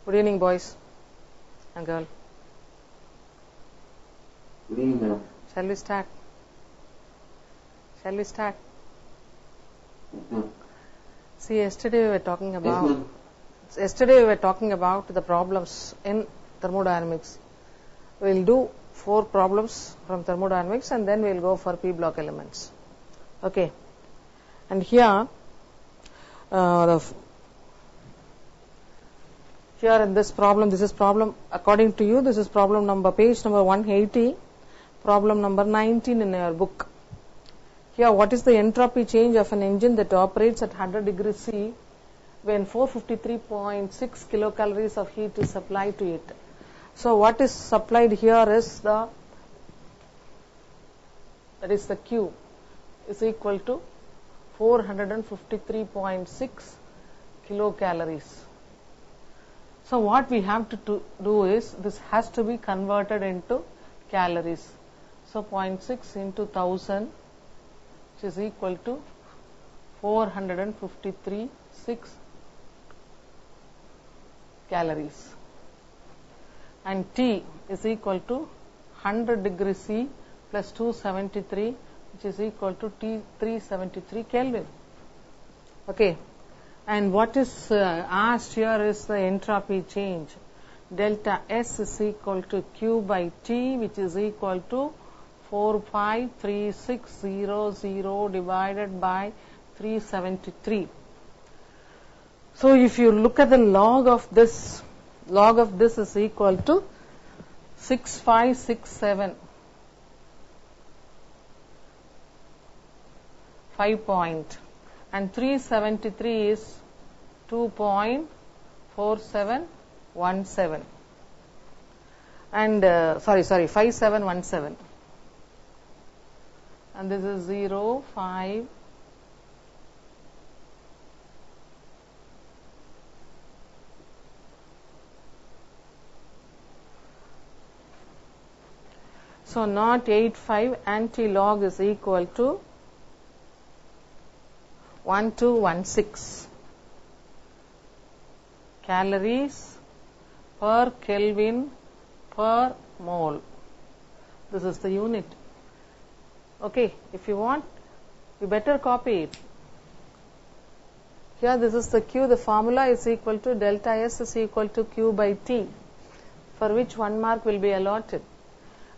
Good evening, boys and girl. Good evening, ma'am. Shall we start? Shall we start? Yes, ma'am. See, yesterday we were talking Yes, about ma'am. the problems in thermodynamics. We'll do 4 problems from thermodynamics and then we'll go for P block elements. Okay. And here, here in this problem, this is problem, according to you, this is problem number, page number 180, problem number 19 in your book. Here, what is the entropy change of an engine that operates at 100 degrees C when 453.6 kilocalories of heat is supplied to it? So, what is supplied here is that is the Q is equal to 453.6 kilocalories. So, what we have to do is, this has to be converted into calories. So, 0.6 into 1000, which is equal to 453.6 calories. And T is equal to 100 degrees C plus 273, which is equal to T 373 Kelvin. Okay. And what is asked here is the entropy change. Delta S is equal to Q by T, which is equal to 453,600 divided by 373. So, if you look at the log of this is equal to 6567, 5 point, and 373 is 2.4717, and 5717, and this is 0, 5, so 0.85 anti-log is equal to 1216 calories per Kelvin per mole. This is the unit. Okay, if you want, you better copy it. Here this is the Q, the formula is equal to delta S is equal to Q by T, for which 1 mark will be allotted.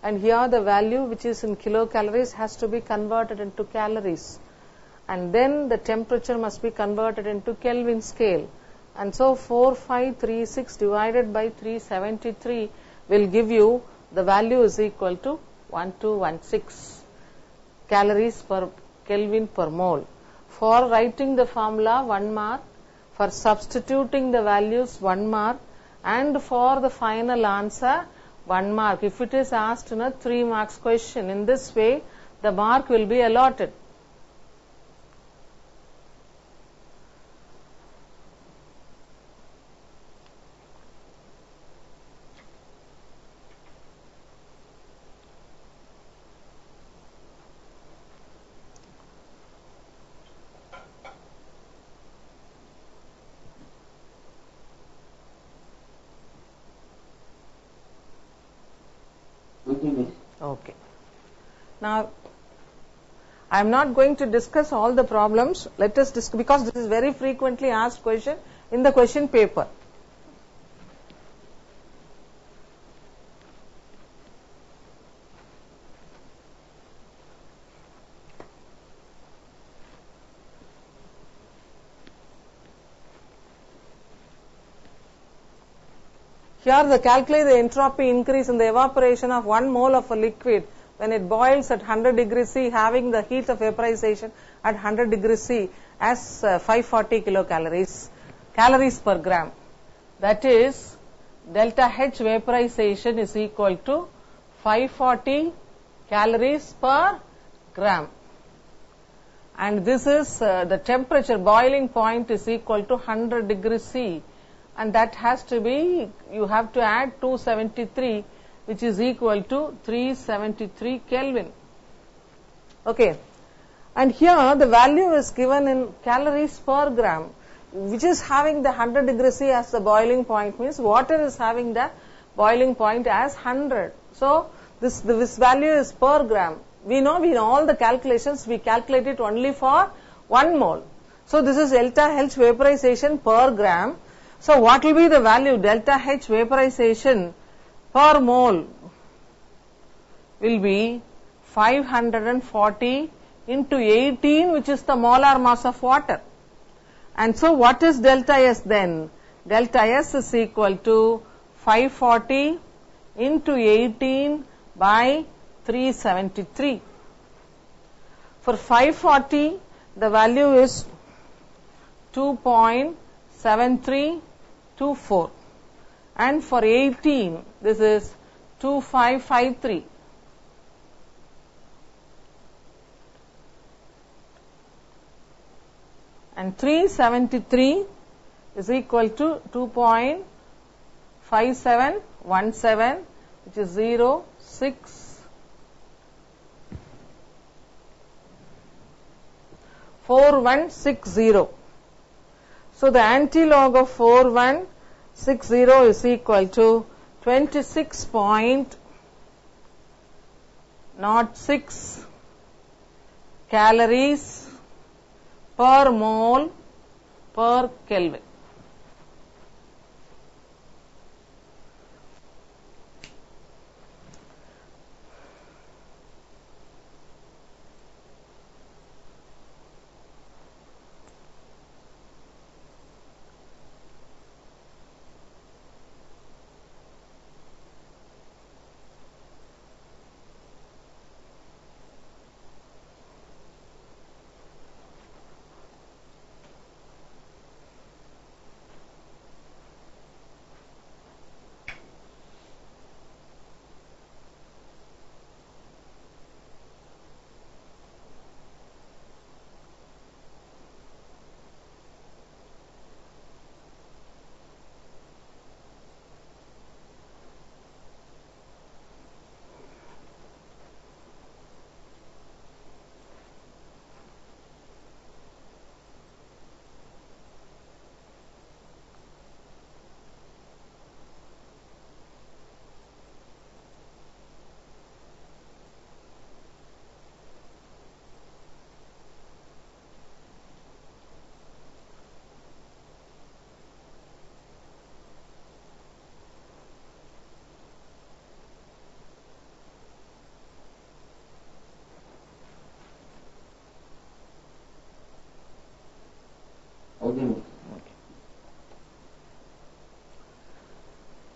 And here the value which is in kilocalories has to be converted into calories. And then the temperature must be converted into Kelvin scale. And so 4536 divided by 373 will give you the value is equal to 1216 calories per Kelvin per mole. For writing the formula 1 mark, for substituting the values 1 mark, and for the final answer 1 mark. If it is asked in a 3 marks question, in this way the mark will be allotted. Okay. Now, I am not going to discuss all the problems. Let us discuss, because this is very frequently asked question in the question paper. Here the calculate the entropy increase in the evaporation of 1 mole of a liquid when it boils at 100 degrees C, having the heat of vaporization at 100 degrees C as 540 kilocalories, calories per gram. That is, delta H vaporization is equal to 540 calories per gram. And this is the temperature, boiling point is equal to 100 degrees C. And that has to be, you have to add 273, which is equal to 373 Kelvin. Okay. And here the value is given in calories per gram. which is having the 100 degrees C as the boiling point means water is having the boiling point as 100. So this value is per gram. We know in all the calculations we calculate it only for 1 mole. So this is delta H vaporization per gram. So what will be the value? Delta H vaporization per mole will be 540 into 18, which is the molar mass of water. And so what is delta S then? Delta S is equal to 540 into 18 by 373. For 540, the value is 2.7324, and for 18, this is 2553. And 373 is equal to 2.5717, which is 0.64160. So the antilog of 4160 is equal to 26.06 calories per mole per Kelvin.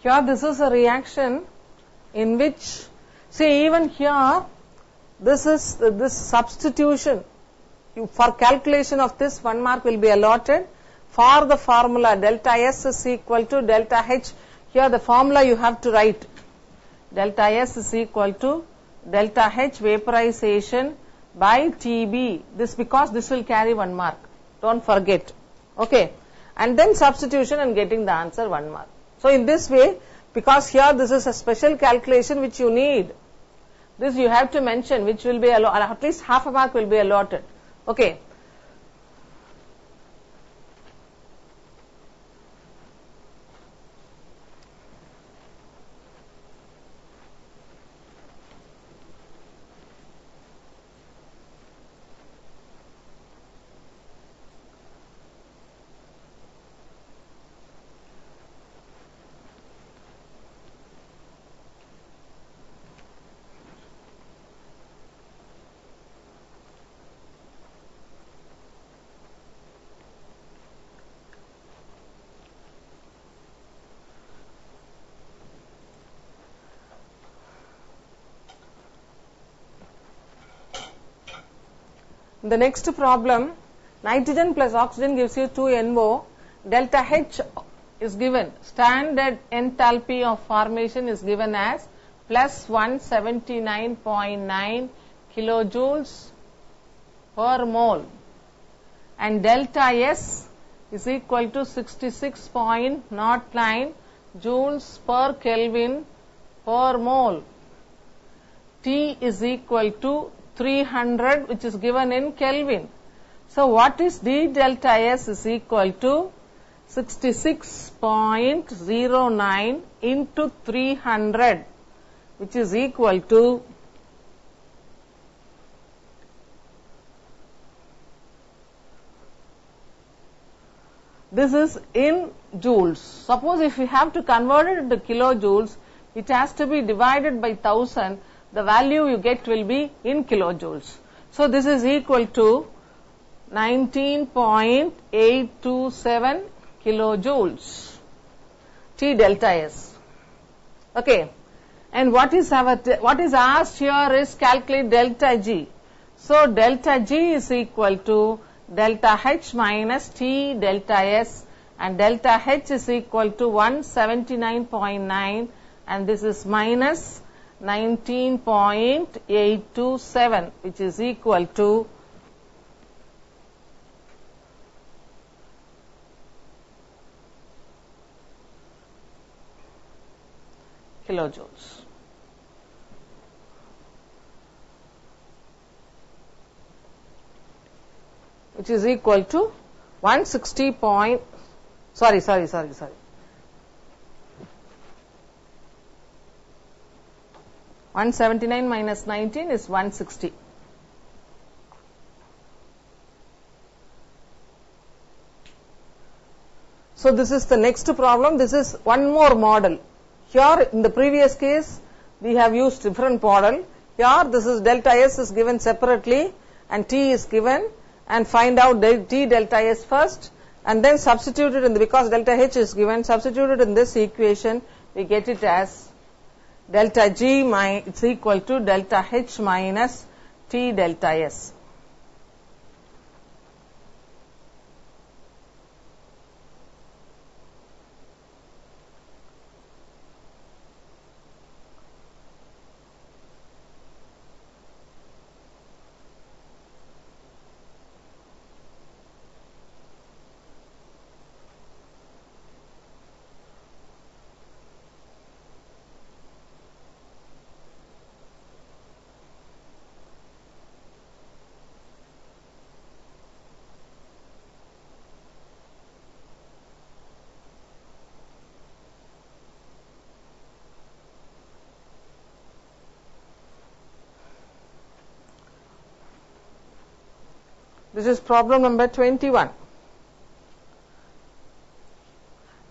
Here this is a reaction in which, see, even here this is this substitution. For calculation of this, 1 mark will be allotted. For the formula delta S is equal to delta H, here the formula you have to write. Delta S is equal to delta H vaporization by TB. This because this will carry 1 mark. Don't forget. Okay. And then substitution and getting the answer 1 mark. So in this way, because here this is a special calculation which you need, this you have to mention, which will be at least half a mark will be allotted. Okay. The next problem, nitrogen plus oxygen gives you 2NO. Delta H is given. Standard enthalpy of formation is given as plus 179.9 kilojoules per mole. And delta S is equal to 66.09 joules per Kelvin per mole. T is equal to 300, which is given in Kelvin. So what is D delta S is equal to 66.09 into 300, which is equal to this is in joules. Suppose if we have to convert it into kilojoules, it has to be divided by 1000. The value you get will be in kilojoules. So this is equal to 19.827 kilojoules T delta S. Okay, and what is asked here is calculate delta G. So delta G is equal to delta H minus T delta S, and delta H is equal to 179.9, and this is minus 19.827, which is equal to kilojoules. Which is equal to 160 point, sorry. 179 minus 19 is 160. So this is the next problem. This is one more model. Here in the previous case, we have used different model. Here this is delta S is given separately and T is given, and find out T delta S first, and then substitute it in because delta H is given, substitute it in this equation, we get it as delta G it's equal to delta H minus T delta S. This is problem number 21.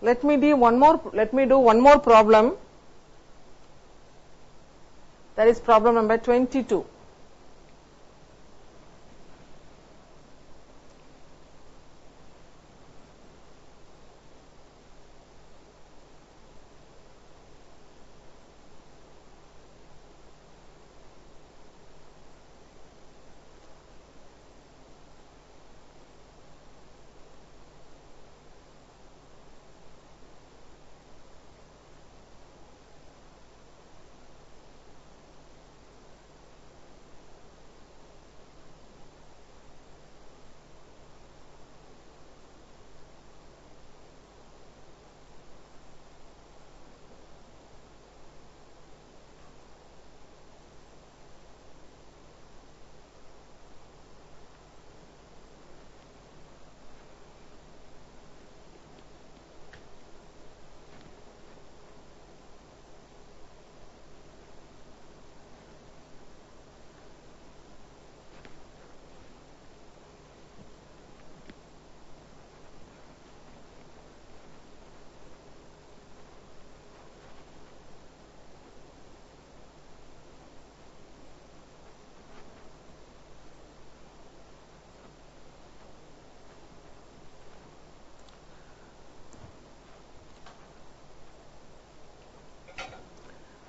Let me do one more problem. That is problem number 22.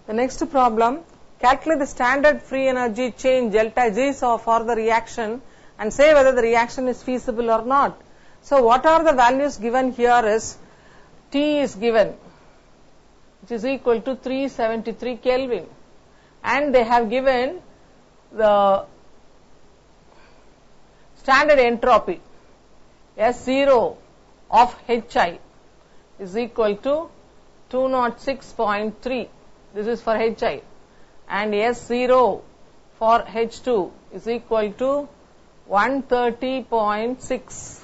The next problem, calculate the standard free energy change delta G for the reaction and say whether the reaction is feasible or not. So what are the values given here is T is given, which is equal to 373 Kelvin, and they have given the standard entropy S0 of HI is equal to 206.3. This is for HI, and S0 for H2 is equal to 130.6.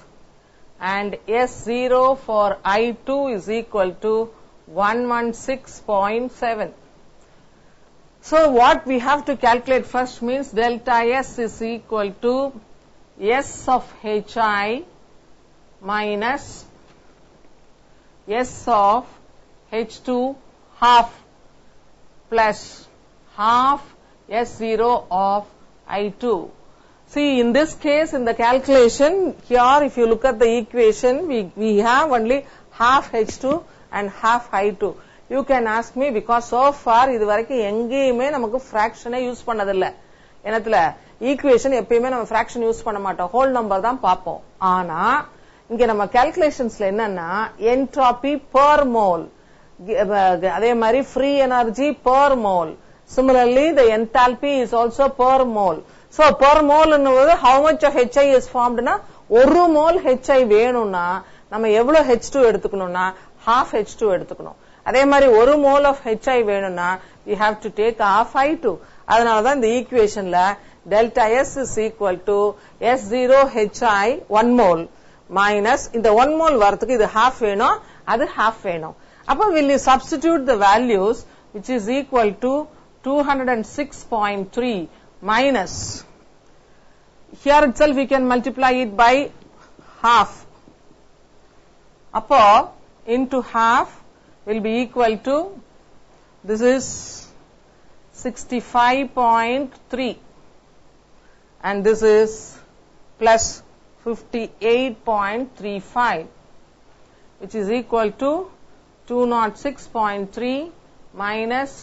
and S0 for I2 is equal to 116.7. So what we have to calculate first means delta S is equal to S of HI minus S of H2 half plus half S0 of I2. See, in this case, in the calculation, here if you look at the equation, we have only half H2 and half I2. You can ask me because so far இது வரைக்கும் எங்கேயுமே நமக்கு fraction use பண்ணதில்ல. என்னத்துல equation எப்பயுமே நம்ம fraction use பண்ண மாட்டோம், whole number தான் பார்ப்போம். ஆனா இங்க நம்ம calculations என்னன்னா entropy per mole, அதே மாதிரி free energy per mole. Similarly, the enthalpy is also per mole. So per mole என்னுவது how much of HI is formed னா ஒரு mole HI வேணும்னா நம்ம எவ்வளவு H2 எடுத்துக்கணும்னா half H2 எடுத்துக்கணும். அதே மாதிரி ஒரு mole of HI வேணும்னா we have to take half I2. அதனால தான் இந்த ஈக்குவேஷன்ல delta S is equal to S0 HI 1 mole minus இந்த 1 mole வரதுக்கு இது half வேணும், அது half வேணும். அப்ப will you substitute the values which is equal to 206.3 minus, here itself we can multiply it by half. Appo into half will be equal to, this is 65.3 and this is plus 58.35 which is equal to 206.3 minus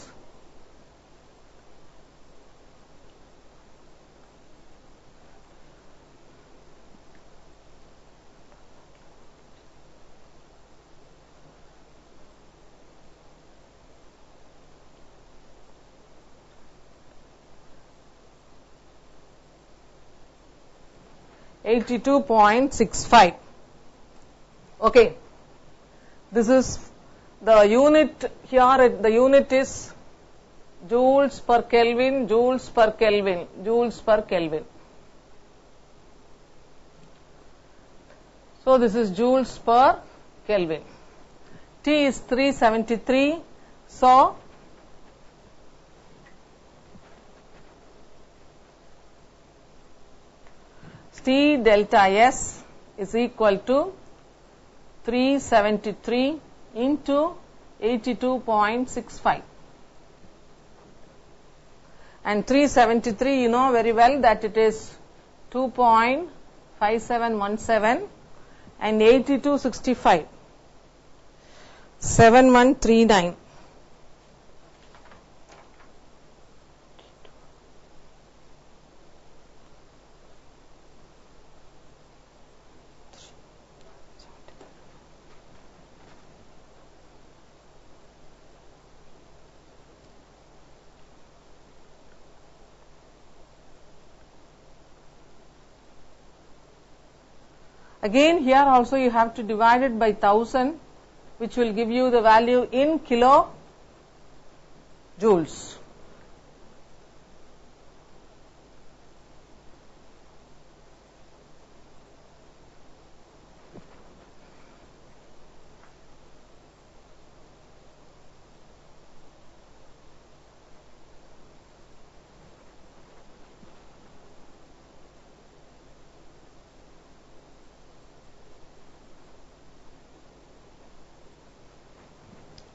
82.65. Okay, this is the unit here. The unit is joules per Kelvin, joules per Kelvin, joules per Kelvin. So this is joules per Kelvin. T is 373. So T delta S is equal to 373 into 82.65. And 373, you know very well that it is 2.5717 and 8265, 7139. Again, here also you have to divide it by 1000, which will give you the value in kilo joules.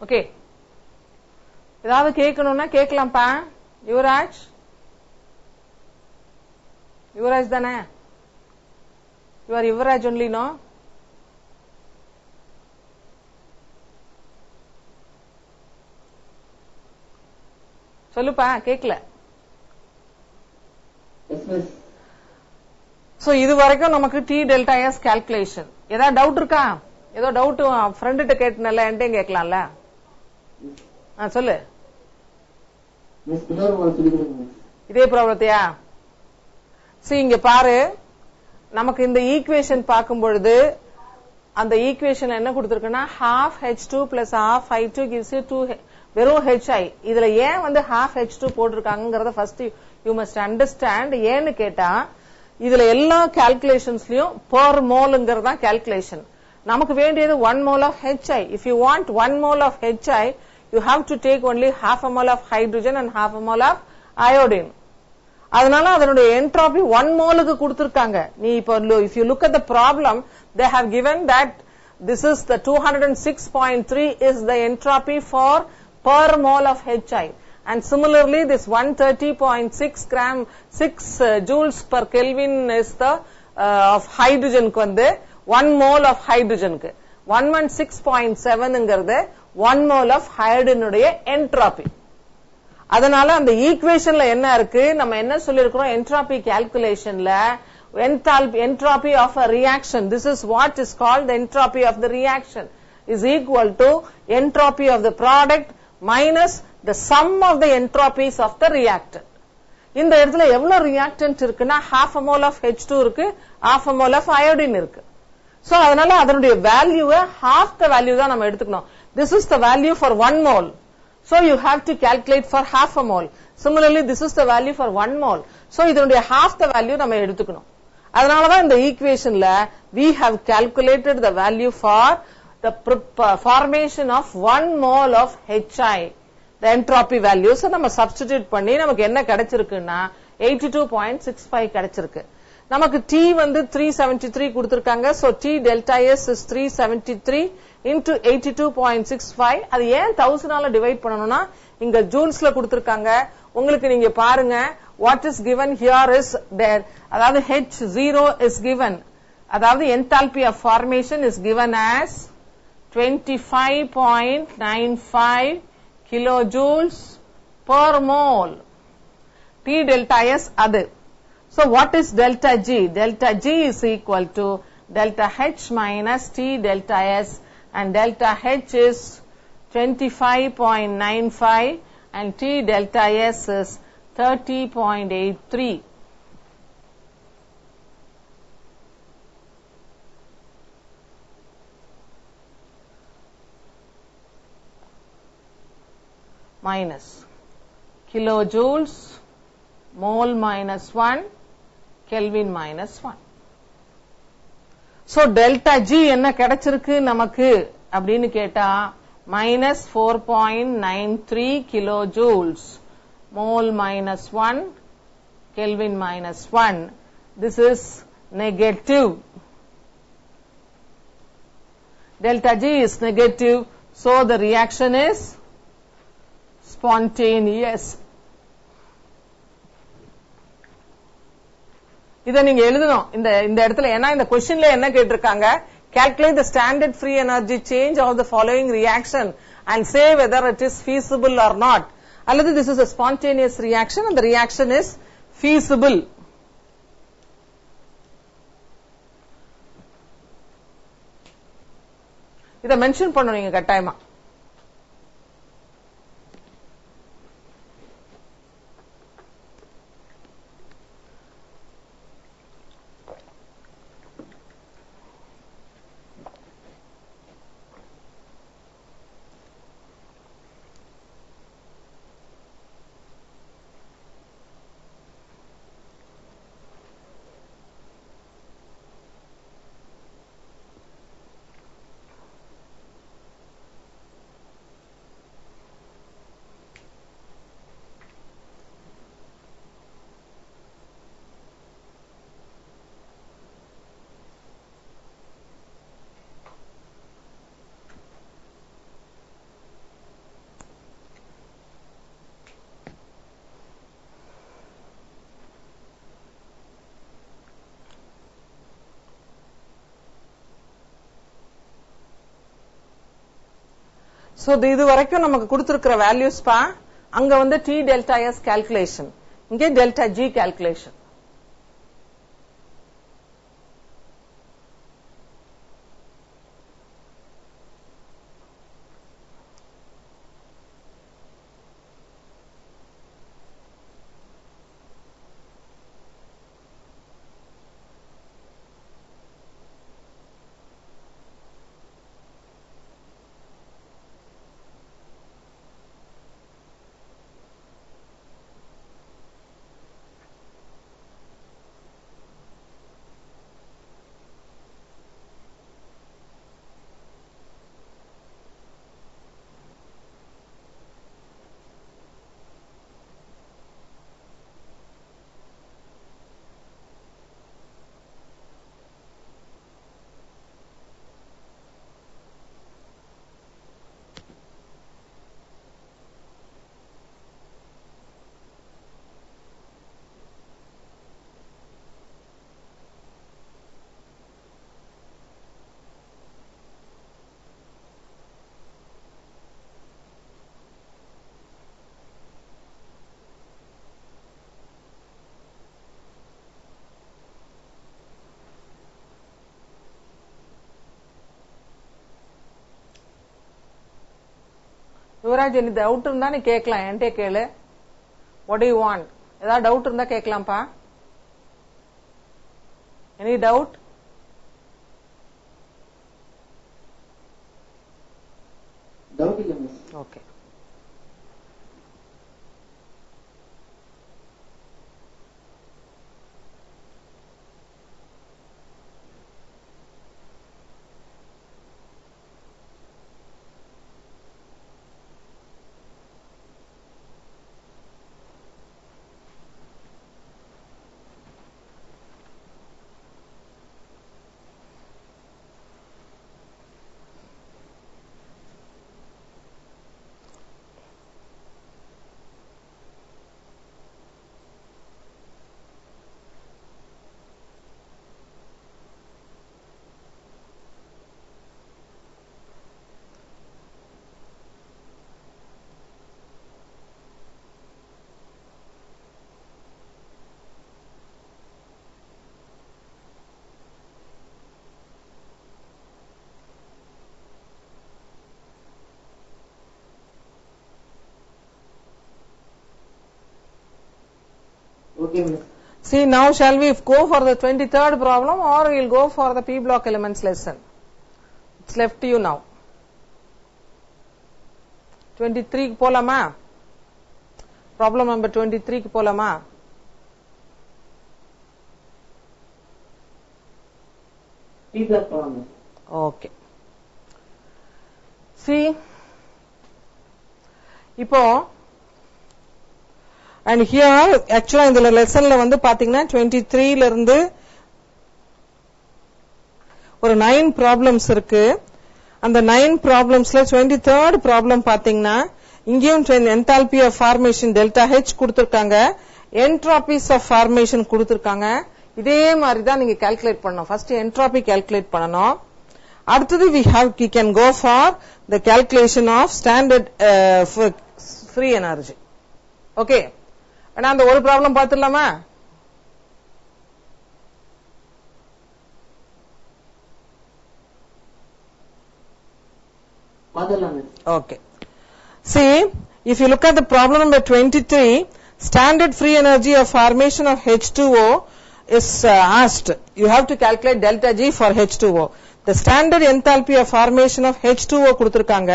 Okay, ஏதாவது கேட்கணும்னா கேட்கலாம்ப்பா. யுவராஜ், யுவராஜ் தானே? You are Yuvraj only, no? சொல்லுப்பா, கேட்கல. So இது வரைக்கும் நமக்கு T delta S calculation. ஏதாவது doubt இருக்கா? ஏதோ டவுட் ஃப்ரெண்ட் கிட்ட கேட்டனல்ல, என்கிட்ட கேட்கலாம்ல. சொல்லு. இதே ப்ராப்ளத்தையா? இங்க பாரு, நமக்கு இந்த ஈக்குவேஷன் பார்க்கும் பொழுது அந்த ஈக்குவேஷன் என்ன கொடுத்திருக்குன்னா half H2 plus half I2 gives you 2 வெறும் HI. இதுல ஏன் half H2 போட்டிருக்காங்கிறத ஃபர்ஸ்ட் யூ மஸ்ட் அண்டர்ஸ்டாண்ட். ஏன்னு கேட்டா இதுல எல்லா கால்குலேஷன்ஸ்லயும் per moleங்கிறதா calculation. நமக்கு வேண்டியது 1 mole of HI. If you want 1 mole of HI, you have to take only half a mole of hydrogen and half a mole of iodine. அதனால அதனுடைய entropy 1 moleக்கு கொடுத்திருக்காங்க. நீ இப்போ if you look at the problem, they have given that this is the 206.3 is the entropy for per mole of HI. And similarly, this 130.6 gram 6 joules per Kelvin is the of hydrogen க்கு வந்து 1 mole of hydrogen க்கு 116.7ங்கிறது 1 mole of hydrogen உடைய entropy. அதனால அந்த ஈக்குவேஷன்ல என்ன இருக்கு, நம்ம என்ன சொல்லிருக்கிறோம், entropy calculationல entropy of a reaction, this is what is called the entropy of the reaction, is equal to entropy of the product minus the sum of the entropies of the reactant. இந்த இடத்துல எவ்வளவு reactant இருக்குன்னா half a mole of H2 இருக்கு, half a mole of iodine இருக்கு. So அதனால அதனுடைய வேல்யூவை half the value தான் நம்ம எடுத்துக்கணும். This is the value for 1 mole. So you have to calculate for half a mole. Similarly, this is the value for 1 mole. So இதனுடைய half the value நம்ம எடுத்துக்கணும். அதனால தான் இந்த ஈக்குவேஷன்ல we have calculated the value for the formation of 1 mole of HI. The entropy value. So நம்ம substitute பண்ணி நமக்கு என்ன கிடைச்சிருக்குன்னா 82.65 கிடைச்சிருக்கு. நமக்கு T வந்து 373 கொடுத்திருக்காங்க. So T delta S is 373 into 82.65. அது ஏன் 1000 ஆல டிவைட் பண்ணனும்னா இங்க ஜூல்ஸ்ல கொடுத்திருக்காங்க. உங்களுக்கு நீங்க பாருங்க, what is given here is there, அதாவது H0 is given, அதாவது enthalpy of formation is given as 25.95 kilojoules per mole. T delta S அது. So what is delta G? Delta G is equal to delta H minus T delta S, and delta H is 25.95 and T delta S is 30.83. Minus kilojoules, mole minus 1, Kelvin minus 1. So delta G என்ன கிடைச்சிருக்கு நமக்கு அப்படின்னு கேட்டா minus 4.93 kilojoules, mole minus 1, Kelvin minus 1. This is negative. Delta G is negative, so the reaction is spontaneous. இத நீங்க எழுதணும் இந்த இடத்துல. ஏன்னா இந்த क्वेश्चनல என்ன கேட்டிருக்காங்க, calculate the standard free energy change of the following reaction and say whether it is feasible or not. அல்லது this is a spontaneous reaction and the reaction is feasible. இத மென்ஷன் பண்ணுவீங்க கட்டாயமா. So இது வரைக்கும் நமக்கு கொடுத்திருக்கிற வேல்யூஸ் பா, அங்க வந்து T delta S calculation, இங்கே delta G calculation. யுவராஜ் நீ டவுட் இருந்தா நீ கேட்கலாம், என்கிட்ட கேளு. What do you want? ஏதாவது டவுட் இருந்தா கேட்கலாம்ப்பா. Any doubt? டவுட் இல்ல miss. Okay. Okay, miss. See, now shall we go for the 23rd problem or we'll go for the P block elements lesson? It's left to you now. 23 க்கு போலாமா? Problem number 23 க்கு போலாமா? P block problem. Okay. See, இப்போ and here actually இந்த லெசன்ல வந்து பாத்தீங்கன்னா 23 ல இருந்து ஒரு 9 ப்ராப்ளம்ஸ் இருக்கு. அந்த 9 ப்ராப்ளம்ஸ்ல 23rd ப்ராப்ளம் பாத்தீங்கன்னா இங்கேயும் enthalpy of formation delta H கொடுத்திருக்காங்க, என்ட்ரோபிஸ் ஆஃப் ஃபார்மேஷன் கொடுத்திருக்காங்க. இதே மாதிரி தான் நீங்க கால்குலேட் பண்ணணும். ஃபர்ஸ்ட் என்ட்ரோபி கால்குலேட் பண்ணணும். அடுத்தது we can go for the calculation of standard free energy. Okay, ஆனா அந்த ஒரு ப்ராப்ளம் பார்த்துடலாமா? Okay. See, if you look at the problem number 23, standard free energy of formation of H2O is asked. You have to calculate delta G for H2O. The standard enthalpy of formation of H2O கொடுத்திருக்காங்க,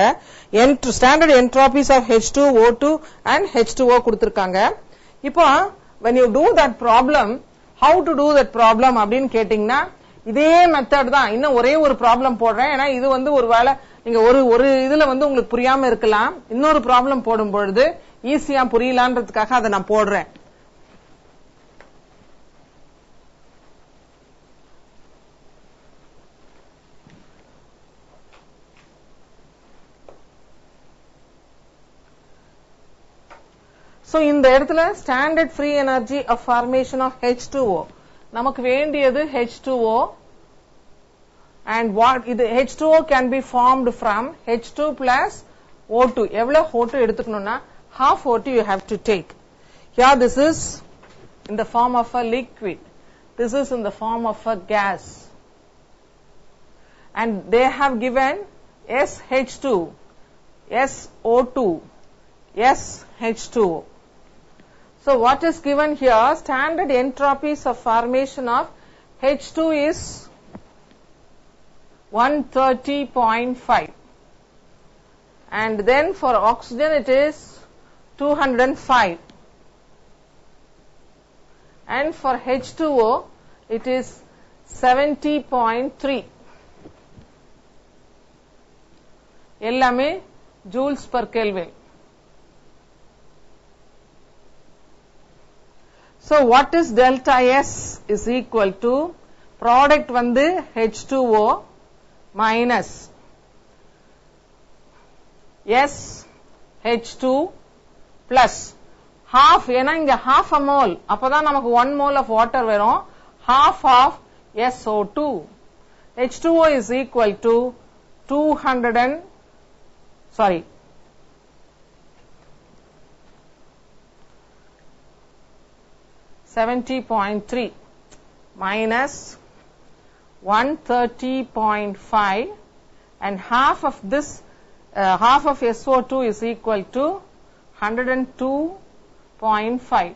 standard entropies of H2O2 and H2O கொடுத்திருக்காங்க. இப்போ when you do that problem, how to do that problem அப்படின்னு கேட்டீங்கன்னா இதே method தான். இன்னும் ஒரே ஒரு ப்ராப்ளம் போடுறேன், ஏன்னா இது வந்து ஒருவேளை நீங்க ஒரு இதுல வந்து உங்களுக்கு புரியாம இருக்கலாம். இன்னொரு ப்ராப்ளம் போடும் பொழுது ஈஸியா புரியலான்றதுக்காக அதை நான் போடுறேன். So இந்த இடத்துல standard free energy of formation of H2O, நமக்கு வேண்டியது H2O, and what இது H2O can be formed from H2 plus O2. எவ்வளவு O2 எடுத்துக்கணும்னா half O2 you have to take. Here this is in the form of a liquid, this is in the form of a gas, and they have given SH2, SO2, SH2O. So what is given here? Standard entropies of formation of H2 is 130.5, and then for oxygen it is 205, and for H2O it is 70.3. எல்லாமே joules per Kelvin. So what is delta S is equal to product வந்து H2O minus S H2 plus half, ஏன்னா இங்க half a mole, அப்பதான் நமக்கு 1 mole of water வரும், half of SO2. H2O is equal to 70.3 minus 130.5, and half of this half of SO2 is equal to 102.5.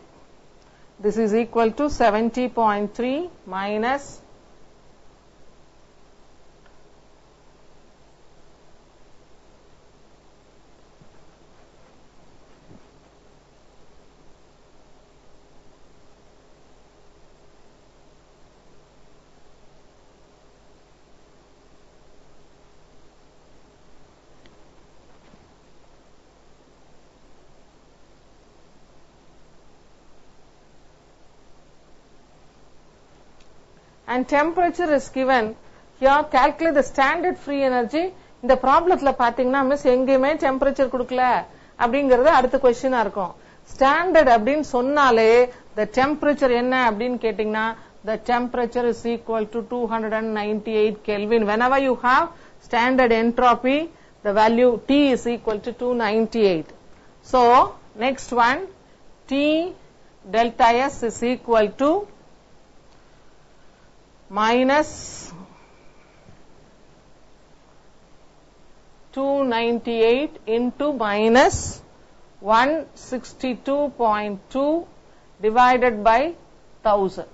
This is equal to 70.3 minus 102.5. And temperature is given. Here calculate the standard free energy. இந்த ப்ராப்ளத்துல பாத்தீங்கன்னா miss எங்கேயுமே temperature கொடுக்கல அப்படிங்கறது அடுத்த கொஸ்டினா இருக்கும். Standard அப்படின்னு சொன்னாலே the temperature என்ன அப்படின்னு கேட்டீங்கன்னா the temperature is equal to 298 Kelvin. Whenever you have standard entropy, the value T is equal to 298. So next one, T delta S is equal to minus 298 into minus 162.2 divided by 1000.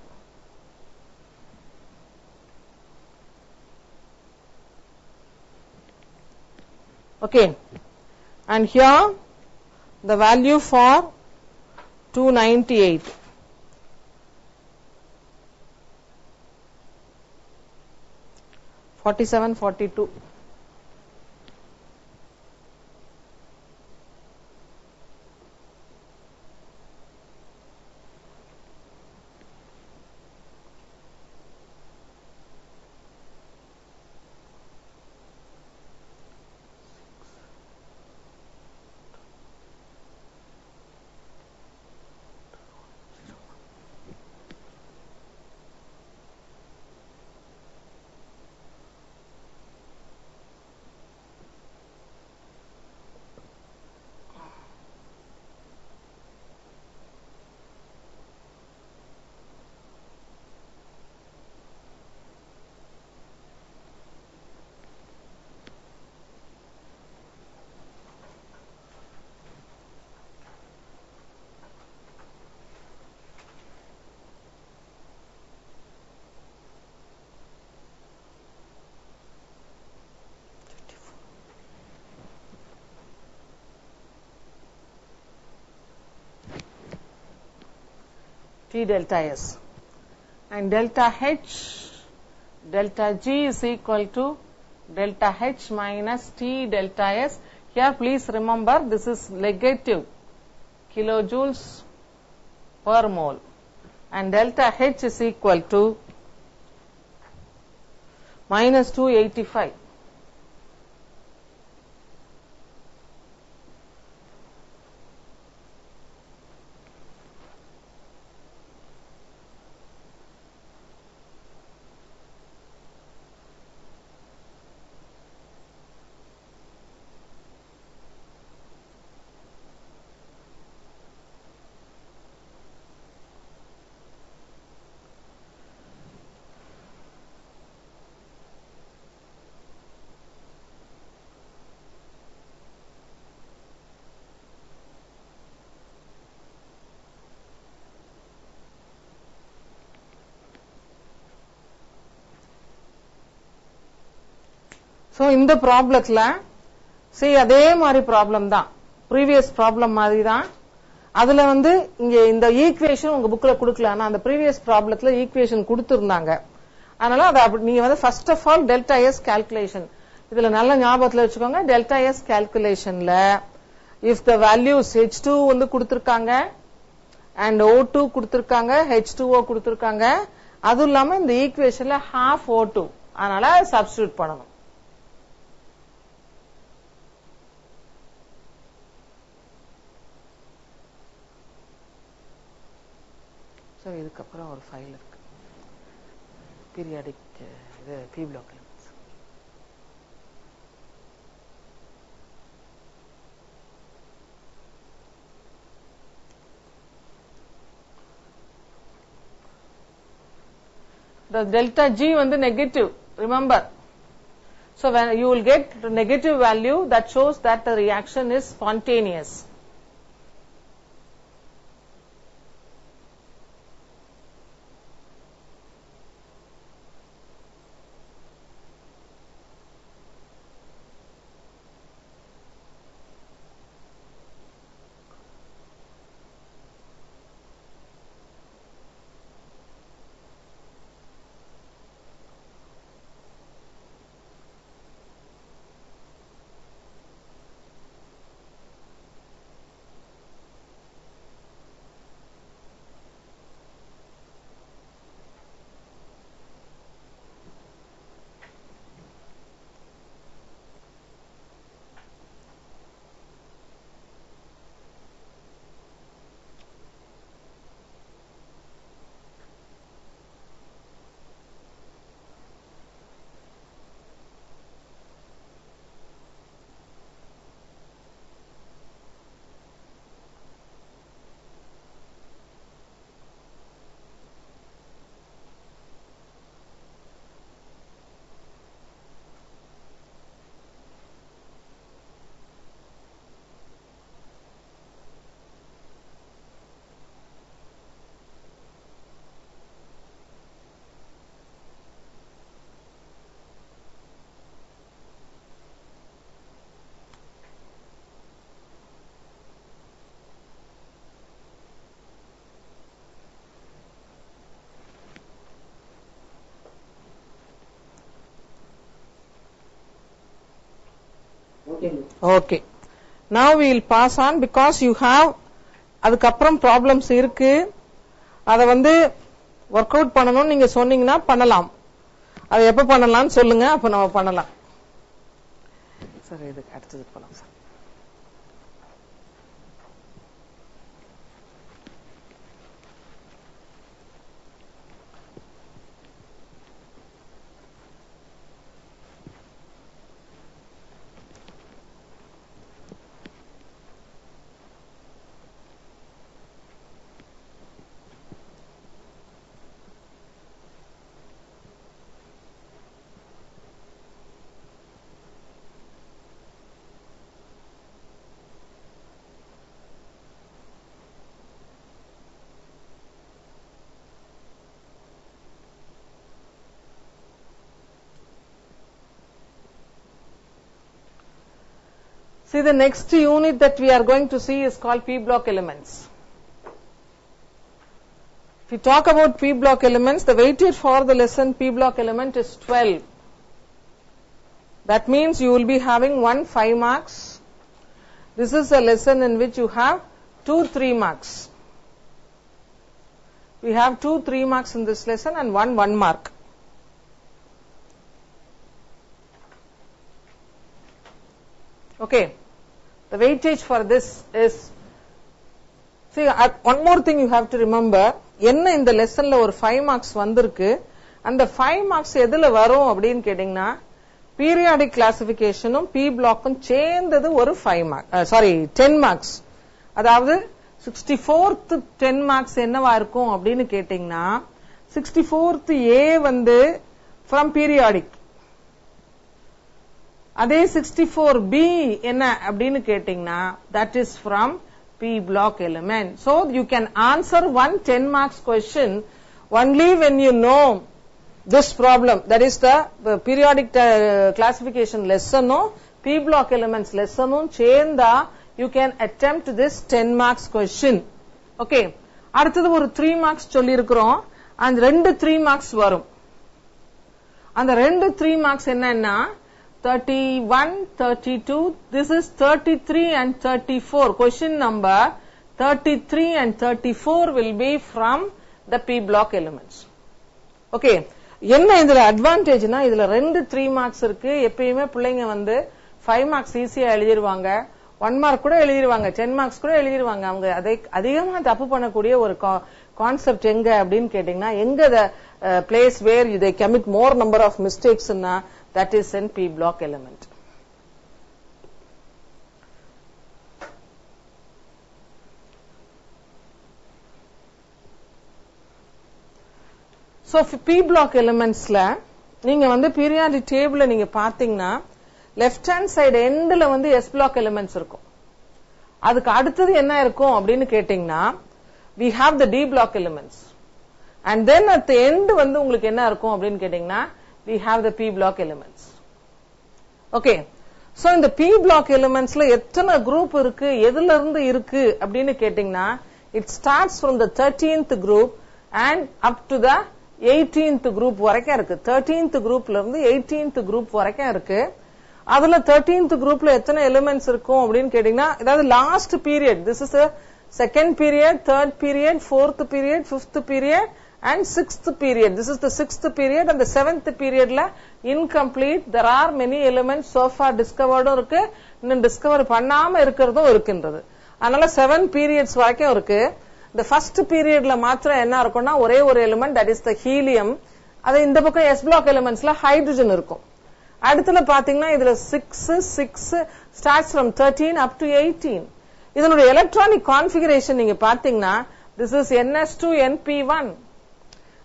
Okay, and here the value for 298. $47.42. T delta S, and delta H, delta G is equal to delta H minus T delta S. Here please remember this is negative kilojoules per mole, and delta H is equal to minus 285. So இந்த ப்ராப்ளத்துல see அதே மாதிரி problem தான், previous problem மாதிரி தான். அதுல வந்து இங்க இந்த ஈக்குவேஷன் உங்க புக்ல கொடுக்கல, ஆனா அந்த ப்ரீவியஸ் ப்ராப்ளத்துல ஈக்குவேஷன் கொடுத்திருந்தாங்க. அதனால அதை நீங்க வந்து first of all delta S calculation இதுல நல்ல ஞாபகத்துல வச்சுக்கோங்க. டெல்டா எஸ் கால்குலேஷன்ல இஃப் த வேல்யூஸ் H2 வந்து கொடுத்திருக்காங்க அண்ட் O2 கொடுத்திருக்காங்க, H2O கொடுத்திருக்காங்க, அதுவும் இல்லாம இந்த ஈக்குவேஷன்ல half O2, அதனால சப்ஸ்டிடியூட் பண்ணணும். ஸோ இதுக்கப்புறம் ஒரு ஃபைல் இருக்கு, பீரியாடிக் இது P block elements. The delta G வந்து negative, remember. So when you will get the negative value, that shows that the reaction is spontaneous. Okay, miss. Okay. Now we will pass on because you have அதுக்கப்புறம் problems இருக்கு. அதை வந்து work out பண்ணணும்னு நீங்க சொன்னீங்கன்னா பண்ணலாம். அதை எப்ப பண்ணலாம்னு சொல்லுங்க, அப்ப நம்ம பண்ணலாம். சரி, இதுக்கு அடுத்ததுக்கு போலாம் sir. See, the next unit that we are going to see is called P block elements. If we talk about P block elements, the weightage for the lesson P block element is 12. That means you will be having 1 5 marks. This is a lesson in which you have 2 3 marks. We have 2 3 marks in this lesson and 1 mark. Okay. The weightage for this is, see, one more thing you have to remember, என்ன இந்த லெசன்ல ஒரு 5 marks வந்திருக்கு, அந்த 5 marks எதுல வரும் அப்படின்னு கேட்டீங்கன்னா periodic கிளாசிபிகேஷனும் B பிளாக்கும் சேர்ந்தது ஒரு 10 marks. அதாவது 64th 10 marks என்னவா இருக்கும் அப்படின்னு கேட்டீங்கன்னா 64th A வந்து from periodic, அதே 64B என்ன அப்படின்னு கேட்டீங்கன்னா that is from P block element. So you can answer one 10 marks question only when you know this problem, that is the periodic classification lesson or P block elements lesson சேர்ந்தா you can attempt this 10 marks question. Okay, அடுத்தது ஒரு 3 marks சொல்லி இருக்கிறோம், and 2 3 marks வரும். அந்த 2 3 marks என்னன்னா 31 32, this is 33 and 34. Question number 33 and 34 will be from the P block elements. Okay, என்ன இதுல அட்வான்டேஜ்னா இதுல 2 3 marks இருக்கு. எப்பயுமே பிள்ளைங்க வந்து 5 marks ஈஸியா எழுதிருவாங்க, 1 mark கூட எழுதிருவாங்க, 10 marks கூட எழுதிருவாங்க. அவங்க அதை அதிகமா தப்பு பண்ணக்கூடிய ஒரு கான்செப்ட் எங்க அப்படின்னு கேட்டீங்கன்னா, எங்க the place where they commit more number of mistakes னா that is in P block element. So P block elements la நீங்க வந்து பீரியாடிக் டேபிள் நீங்க பாத்தீங்கன்னா லெஃப்ட் ஹேண்ட் சைடு எண்ட்ல வந்து எஸ் பிளாக் எலிமெண்ட்ஸ் இருக்கும். அதுக்கு அடுத்தது என்ன இருக்கும் அப்படின்னு கேட்டீங்கன்னா we have the D block elements and then at the end வந்து உங்களுக்கு என்ன இருக்கும் அப்படின்னு கேட்டீங்கன்னா we have the P block elements. Okay, so இந்த P block elementsல எத்தனை குரூப் இருக்கு, எதுல இருந்து இருக்கு அப்படின்னு கேட்டீங்கன்னா it starts from the 13th group and up to the 18th group வரைக்கும் இருக்கு. 13th groupல இருந்து 18th group வரைக்கும் இருக்கு. அதுல 13th groupல எத்தனை எலிமெண்ட்ஸ் இருக்கும் அப்படின்னு கேட்டீங்கன்னா அதாவது last period, this is a second period, third period, fourth period, fifth period and sixth period. This is the sixth period and the seventh period la incomplete. There are many elements so far discovered இருக்கு, இன்னும் discover பண்ணாம இருக்கிறதும் இருக்கின்றது. அதனால 7 periods வரைக்கும் இருக்கு. இந்த first பீரியட்ல மாத்திரம் என்ன இருக்கும்னா ஒரே ஒரு element, that is the helium. அது இந்த பக்கம் S block elementsல ஹைட்ரஜன் இருக்கும். அடுத்துல பாத்தீங்கன்னா இதுல 6 starts from 13 up to 18. இதனுடைய எலக்ட்ரானிக் கான்ஃபிகரேஷன் நீங்க பாத்தீங்கன்னா this is ns2 np1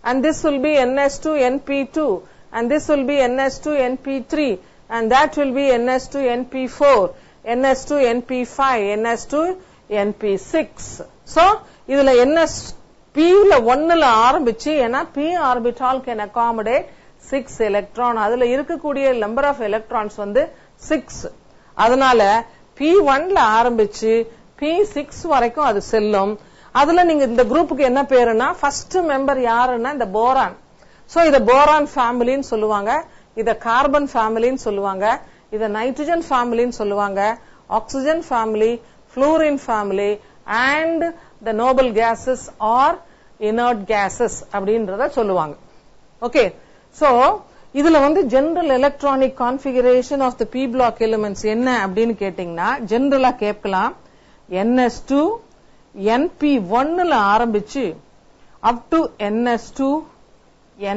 and this will be ns2 np2 and this will be ns2 np3 and that will be ns2 np4 ns2 np5 ns2 np6. so இதுல nsp ல 1ல ஆரம்பிச்சு ஏன்னா p orbital can accommodate 6 electron. அதுல இருக்கக்கூடிய number of electrons வந்து 6. அதனால P1 ல ஆரம்பிச்சு P6 வரைக்கும் அது செல்லும். அதுல நீங்க இந்த குரூப்புக்கு என்ன பேருன்னா ஃபர்ஸ்ட் மெம்பர் யாருன்னா இந்த போரான். சோ இத போரான் ஃபேமிலின்னு சொல்லுவாங்க, இத கார்பன் ஃபேமிலின்னு சொல்லுவாங்க, இத நைட்ரஜன் ஃபேமிலின்னு சொல்லுவாங்க, oxygen family, fluorine family and the noble gases are inert gases அப்படின்றத சொல்லுவாங்க. ஓகே, சோ இதுல வந்து general electronic configuration of the P block elements என்ன அப்படின்னு கேட்டீங்கன்னா ஜெனரலா கேட்கலாம். ns2 np1 ல ஆரம்பிச்சு up to ns2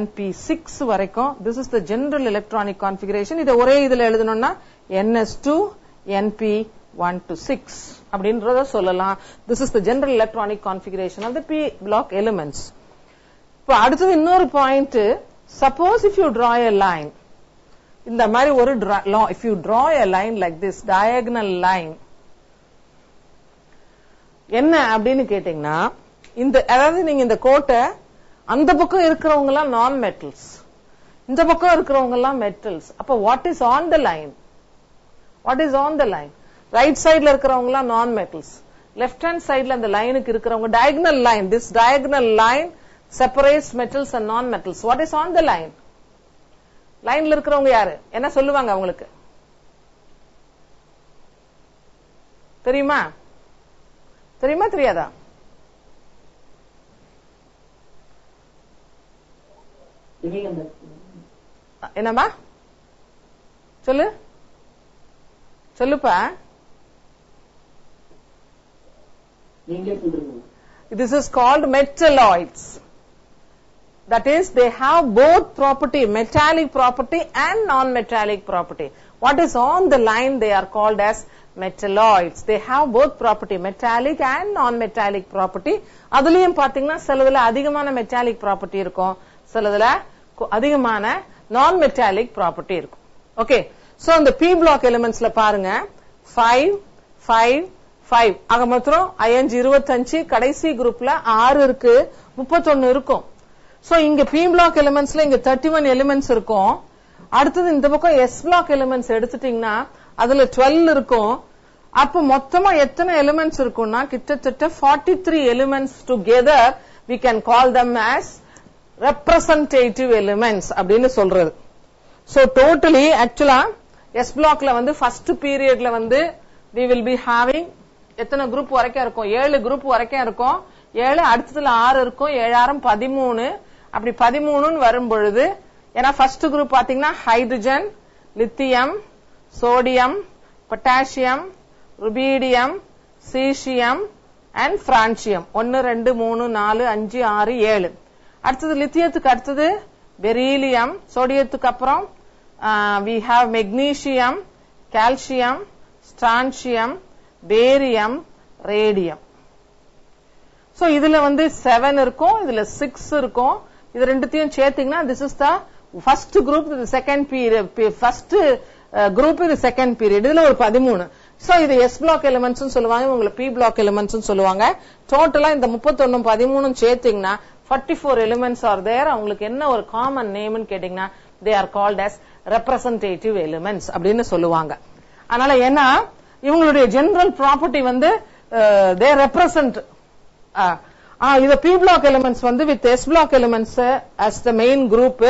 np6 வரைக்கும் this is the general electronic configuration. இத ஒரே இதுல எழுதணும்னா ns2 np1 to 6 அப்படின்றத சொல்லலாம். this is the general electronic configuration of the P block elements. இப்போ அடுத்தது இன்னொரு point, suppose if you draw a line, இந்த மாதிரி ஒரு if you draw a line like this diagonal line, என்ன அப்படின்னு கேட்டீங்கன்னா இந்த அதாவது நீங்க இந்த கோட்டை அந்த பக்கம் இருக்கிறவங்க எல்லாம் நான் மெட்டல்ஸ், இந்த பக்கம் இருக்கிறவங்க எல்லாம் மெட்டல்ஸ். அப்ப what is on the line? What is on the line? Right சைட்ல இருக்கிறவங்க எல்லாம் நான் மெட்டல்ஸ், லெஃப்ட் ஹேண்ட் சைட்ல அந்த லைனுக்கு இருக்கிறவங்க diagonal line, this diagonal line separates metals and non-metals. What is on the line? லைன்ல இருக்கிறவங்க யாரு? என்ன சொல்லுவாங்க அவங்களுக்கு தெரியுமா? தெரியுமா தெரியாதா? என்னமா சொல்லு சொல்லுப்பா. This is called metalloids. That is, they have both property, metallic property and non-metallic property. What is on the line? They are called as metalloids. They have both property, metallic and non-metallic property. அதுலயும் பாத்தீங்கன்னா சிலதுல அதிகமான metallic property இருக்கும், சிலதுல அதிகமான non-metallic property இருக்கும். Okay, so இந்த P block elementsல பாருங்க 5 5 5 ஆக மொத்தம் 5 25, கடைசி குரூப்ல 6 இருக்கு, 31 இருக்கும். சோ இங்க P block elementsல இங்க 31 elements இருக்கும். அடுத்தது இந்த பக்கம் S block elements எடுத்துட்டீங்கன்னா அதுல 12 இருக்கும். அப்ப மொத்தமா எத்தனை எலிமெண்ட்ஸ் இருக்கும்னா கிட்டத்தட்ட 43 elements together we can call them as representative elements அப்படின்னு சொல்றது. So totally actually S blockல வந்து first periodல வந்து we will be having எத்தனை குரூப் வரைக்கும் இருக்கும்? 7 குரூப் வரைக்கும் இருக்கும். 7 அடுத்ததுல 6 இருக்கும், 7 6 13. அப்படி 13 வரும் பொழுது ஏன்னா ஃபர்ஸ்ட் குரூப் பாத்தீங்கன்னா hydrogen, lithium, sodium, potassium, rubidium, caesium and francium. 1 2 3 4 5 6 7. அடுத்தது லித்தியத்துக்கு அடுத்தது பெரிலியம், சோடியத்துக்கு அப்புறம் we have magnesium, calcium, strontium, barium, radium. So இதுல வந்து 7 இருக்கும், இதுல 6 இருக்கும். இது ரெண்டுத்தையும் சேர்த்தீங்கன்னா this is the first group இது செகண்ட் பீரியட், ஃபர்ஸ்ட் குரூப் இது செகண்ட் பீரியட். இதுல ஒரு 13. சோ இது எஸ் பிளாக் எலிமெண்ட்ஸ் சொல்லுவாங்க, உங்களுக்கு பி பிளாக் எலிமெண்ட்ஸ் சொல்லுவாங்க. டோட்டலா இந்த 31 13 சேர்த்தீங்கன்னா 44 எலிமெண்ட்ஸ் ஆர் தேர். அவங்களுக்கு என்ன ஒரு காமன் நேம்னு கேட்டீங்கன்னா they are called as representative elements அப்படின்னு சொல்லுவாங்க. அதனால ஏன்னா இவங்களுடைய ஜெனரல் ப்ராப்பர்ட்டி வந்து தே ரெப்ரசன்ட் இது பி பிளாக் எலிமெண்ட்ஸ் வந்து with S block elements as the main group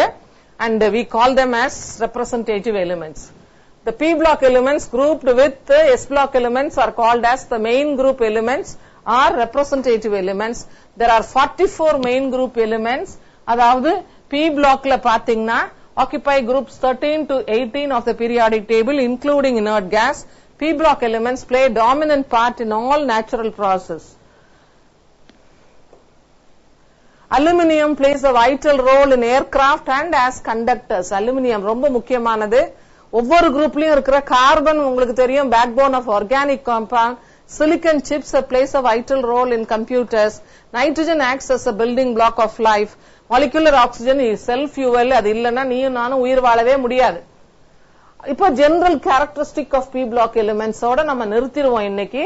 and we call them as representative elements. The P block elements grouped with S block elements are called as the main group elements or representative elements. There are 44 main group elements. அதாவது P block ல பாத்தீங்கன்னா occupy groups 13 to 18 of the periodic table including inert gas. P block elements play a dominant part in all natural process. Aluminium plays a vital role in aircraft and as conductors. Aluminium ரொம்ப முக்கியமானது. ஒவ்வொரு குரூப்லயும் இருக்கிற carbon உங்களுக்கு தெரியும் backbone of organic compound. Silicon chips plays a vital role in computers. Nitrogen acts as a building block of life. Molecular oxygen is self fuel. அது இல்லன்னா நீயும் நானும் உயிர் வாழவே முடியாது. இப்போ general characteristic of P block elements ஓட நம்ம நிறுத்திடுவோம் இன்னைக்கு.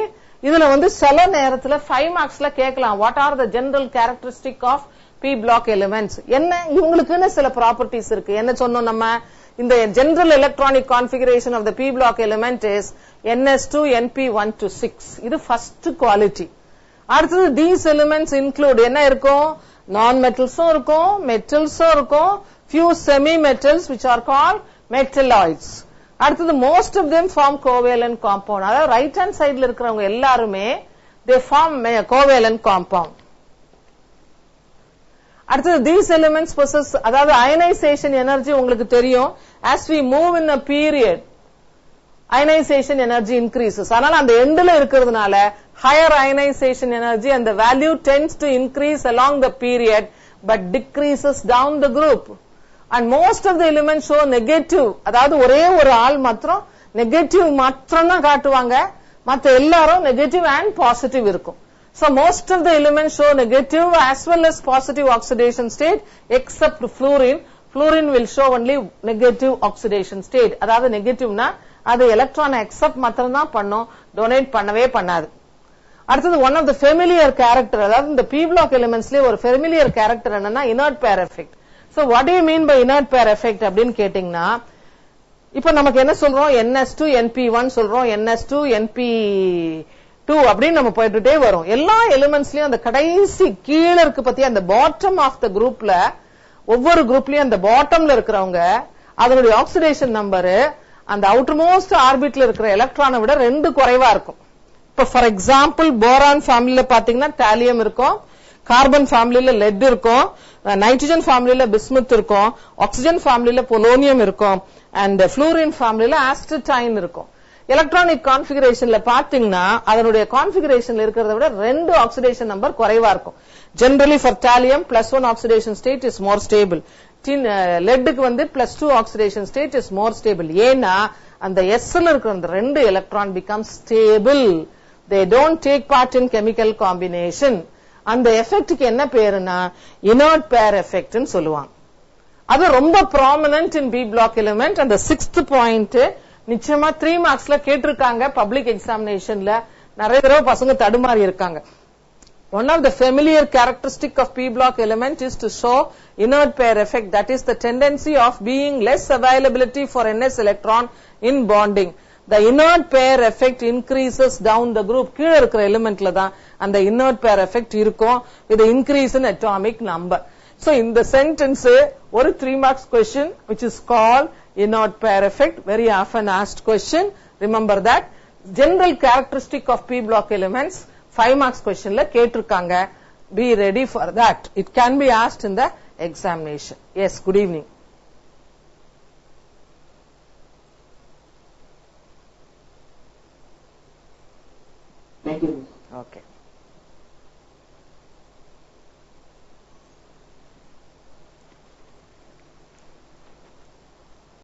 இதுல வந்து சில நேரத்துல 5 மார்க்ஸ்ல கேட்கலாம், what are the general characteristic of P block elements. என்ன இவங்களுக்குன்னு சில ப்ராப்பர்ட்டிஸ் இருக்கு. என்ன சொன்னோம் நம்ம, இந்த general electronic configuration of the p block element is ns2 np1 to 6. இது first quality. அடுத்தது these elements include என்ன இருக்கும், non metals இருக்கும், metals இருக்கும், few semi metals which are called metalloids. அடுத்தது most of them form covalent compound. அதாவது right hand சைடுல இருக்கிறவங்க எல்லாருமே they form covalent compound. அடுத்தது these elements possess, அதாவது ionization energy உங்களுக்கு தெரியும், as we move in a period ionization energy increases. அதனால அந்த எண்ட்ல இருக்கிறதுனால higher ionization energy and the value tends to increase along the period but decreases down the group. And most of the elements show negative, அதாவது ஒரே ஒரு ஆள் மாத்திரம் negative மாத்திரம் தான் காட்டுவாங்க, மத்த எல்லாரும் நெகட்டிவ் அண்ட் பாசிட்டிவ் இருக்கும். So most of the elements show negative as well as positive oxidation state except fluorine. Fluorine will show only negative oxidation state. அதாவது நெகட்டிவ்னா அது எலக்ட்ரான் அக்செப்ட் மாத்திரம் தான் பண்ணும், டொனேட் பண்ணவே பண்ணாது. அடுத்தது one of the familiar character, அதாவது இந்த பி பிளாக் எலிமெண்ட்ஸ்லயே ஒரு ஃபெமிலியர் கேரக்டர் என்னன்னா inert pair effect. So what do you mean by inert pair effect அப்படின்னு கேட்டீங்கன்னா, இப்ப நமக்கு என்ன சொல்றோம், ns2 np1 சொல்றோம், ns2 np2 அப்படின்னு நம்ம போயிட்டே வரும். எல்லா எலிமெண்ட்ஸ்லயும் அந்த கடைசி கீழே இருக்கு பத்தி அந்த பாட்டம் ஆஃப் த குரூப்ல, ஒவ்வொரு குரூப்லயும் அந்த பாட்டம்ல இருக்கிறவங்க அதனுடைய ஆக்சிடேஷன் நம்பர் அந்த அவுட்டர் மோஸ்ட் ஆர்பிட்ல இருக்கிற எலக்ட்ரானை விட 2 குறைவா இருக்கும். இப்ப ஃபார் எக்ஸாம்பிள் போரான் ஃபேமிலியில பாத்தீங்கன்னா டாலியம் இருக்கும், கார்பன் ஃபேமிலியில லெட் இருக்கும், நைட்ரஜன் ஃபேமிலியில பிஸ்முத் இருக்கும், ஆக்சிஜன் ஃபேமிலியில பொலோனியம் இருக்கும், அண்ட் ஃப்ளூரின் ஃபேமிலியில ஆஸ்டடைன் இருக்கும். எலக்ட்ரானிக் கான்பிகரேஷன்ல பாத்தீங்கன்னா அதனுடைய கான்பிகரேஷன்ல இருக்கிறத விட 2 ஆக்சிடேஷன் நம்பர் குறைவா இருக்கும். Generally for thallium +1 oxidation state is more stable. லெட்டுக்கு வந்து +2 oxidation state is more stable. ஏன்னா அந்த எஸ்ல இருக்கிற அந்த 2 electron become stable. They don't take part in chemical combination. அந்த எஃபெக்டுக்கு என்ன பேருன்னா இனர்ட் பேர் எஃபெக்ட் சொல்லுவாங்க. அது ரொம்ப ப்ராமினன்ட் இன் பி பிளாக் எலிமெண்ட். அந்த 6th பாயிண்ட் நிச்சயமா 3 மார்க்ஸ்ல கேட்டிருக்காங்க பப்ளிக் எக்ஸாமினேஷன்ல. நிறைய தடவை பசங்க தடுமாறி இருக்காங்க. One of the familiar characteristic of p block element is to show inert pair effect, that is the tendency of being less availability for ns electron in bonding. The inert pair effect increases down the group. கீழ இருக்கிற எலிமெண்ட்ல தான் அந்த inert pair effect இருக்கும் with the increase in atomic number. So in the sentence ஒரு 3 marks question which is called inert pair effect, very often asked question. Remember that. General characteristic of p block elements 5 marks questionல கேட்டிருக்காங்க. Be ready for that. It can be asked in the examination. Yes, good evening. Thank you. Okay.